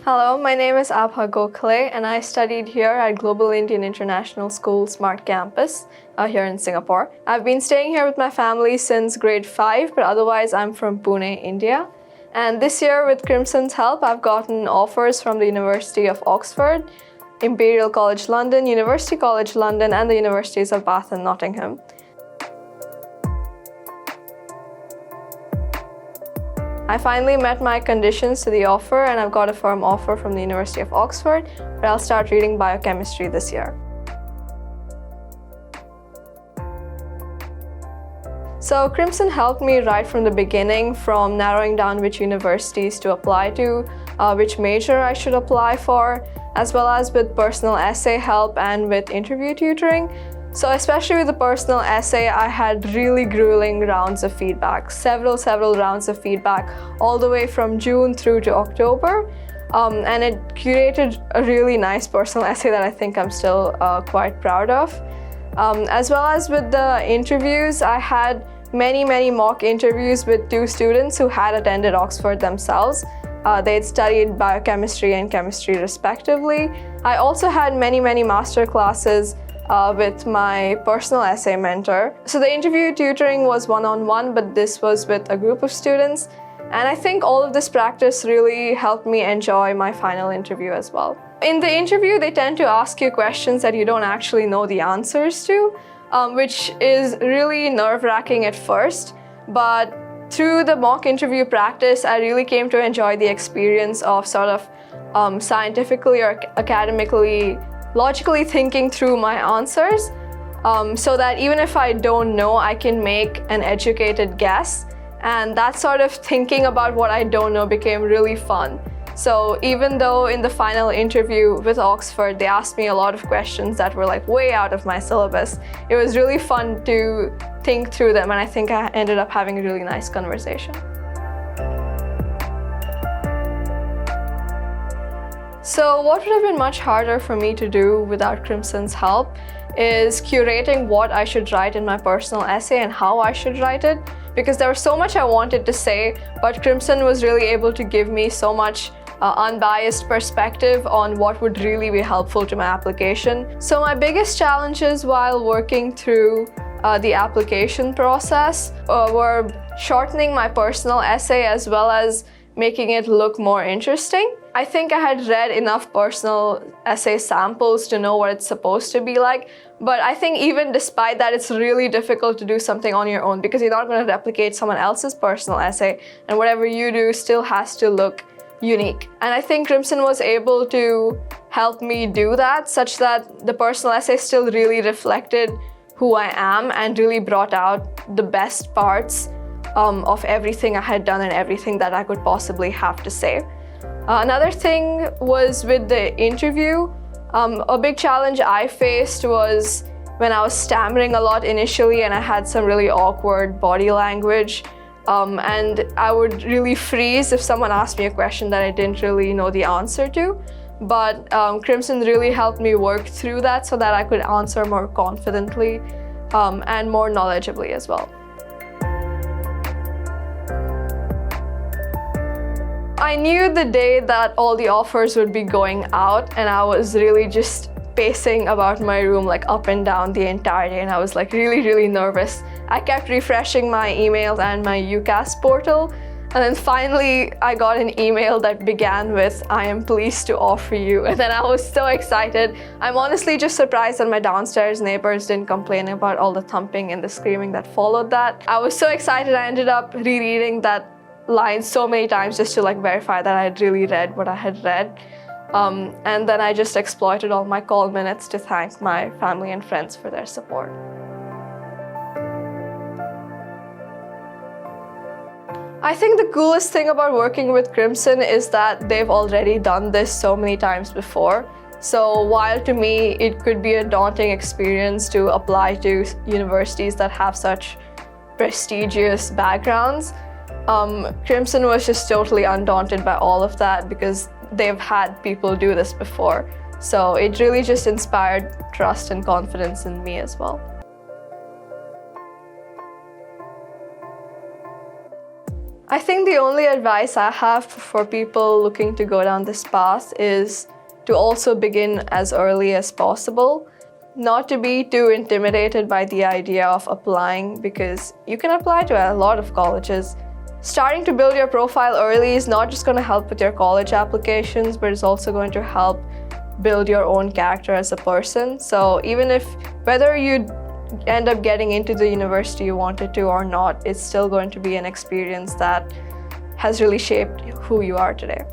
Hello, my name is Aabha and I studied here at Global Indian International School Smart Campus here in Singapore. I've been staying here with my family since grade 5, but otherwise I'm from Pune, India. And this year, with Crimson's help, I've gotten offers from the University of Oxford, Imperial College London, University College London, and the Universities of Bath and Nottingham. I finally met my conditions to the offer and I've got a firm offer from the University of Oxford, where I'll start reading biochemistry this year. So Crimson helped me right from the beginning, from narrowing down which universities to apply to, which major I should apply for, as well as with personal essay help and with interview tutoring. So especially with the personal essay, I had really grueling rounds of feedback, several rounds of feedback, all the way from June through to October. And it curated a really nice personal essay that I think I'm still quite proud of. As well as with the interviews, I had many mock interviews with 2 students who had attended Oxford themselves. They'd studied biochemistry and chemistry respectively. I also had many master classes with my personal essay mentor. So the interview tutoring was one-on-one, but this was with a group of students. And I think all of this practice really helped me enjoy my final interview as well. In the interview, they tend to ask you questions that you don't actually know the answers to, which is really nerve-wracking at first. But through the mock interview practice, I really came to enjoy the experience of sort of scientifically or academically logically thinking through my answers, so that even if I don't know, I can make an educated guess. And that sort of thinking about what I don't know became really fun. So even though in the final interview with Oxford, they asked me a lot of questions that were like way out of my syllabus, it was really fun to think through them, and I think I ended up having a really nice conversation. So what would have been much harder for me to do without Crimson's help is curating what I should write in my personal essay and how I should write it, because there was so much I wanted to say, but Crimson was really able to give me so much unbiased perspective on what would really be helpful to my application. So my biggest challenges while working through the application process were shortening my personal essay as well as making it look more interesting. I think I had read enough personal essay samples to know what it's supposed to be like, but I think even despite that, it's really difficult to do something on your own because you're not going to replicate someone else's personal essay, and whatever you do still has to look unique. And I think Crimson was able to help me do that, such that the personal essay still really reflected who I am and really brought out the best parts of everything I had done and everything that I could possibly have to say. Another thing was with the interview. A big challenge I faced was when I was stammering a lot initially and I had some really awkward body language, and I would really freeze if someone asked me a question that I didn't really know the answer to. But Crimson really helped me work through that so that I could answer more confidently and more knowledgeably as well. I knew the day that all the offers would be going out, and I was really just pacing about my room like up and down the entire day, and I was like really nervous. I kept refreshing my emails and my UCAS portal, and then finally I got an email that began with, "I am pleased to offer you," and then I was so excited. I'm honestly just surprised that my downstairs neighbors didn't complain about all the thumping and the screaming that followed that. I was so excited I ended up rereading that line so many times just to verify that I had really read what I had read. And then I just exploited all my call minutes to thank my family and friends for their support. I think the coolest thing about working with Crimson is that they've already done this so many times before. So while to me it could be a daunting experience to apply to universities that have such prestigious backgrounds, Crimson was just totally undaunted by all of that because they've had people do this before. So it really just inspired trust and confidence in me as well. I think the only advice I have for people looking to go down this path is to also begin as early as possible. Not to be too intimidated by the idea of applying, because you can apply to a lot of colleges. Starting to build your profile early is not just going to help with your college applications, but it's also going to help build your own character as a person. So even if whether you end up getting into the university you wanted to or not, it's still going to be an experience that has really shaped who you are today.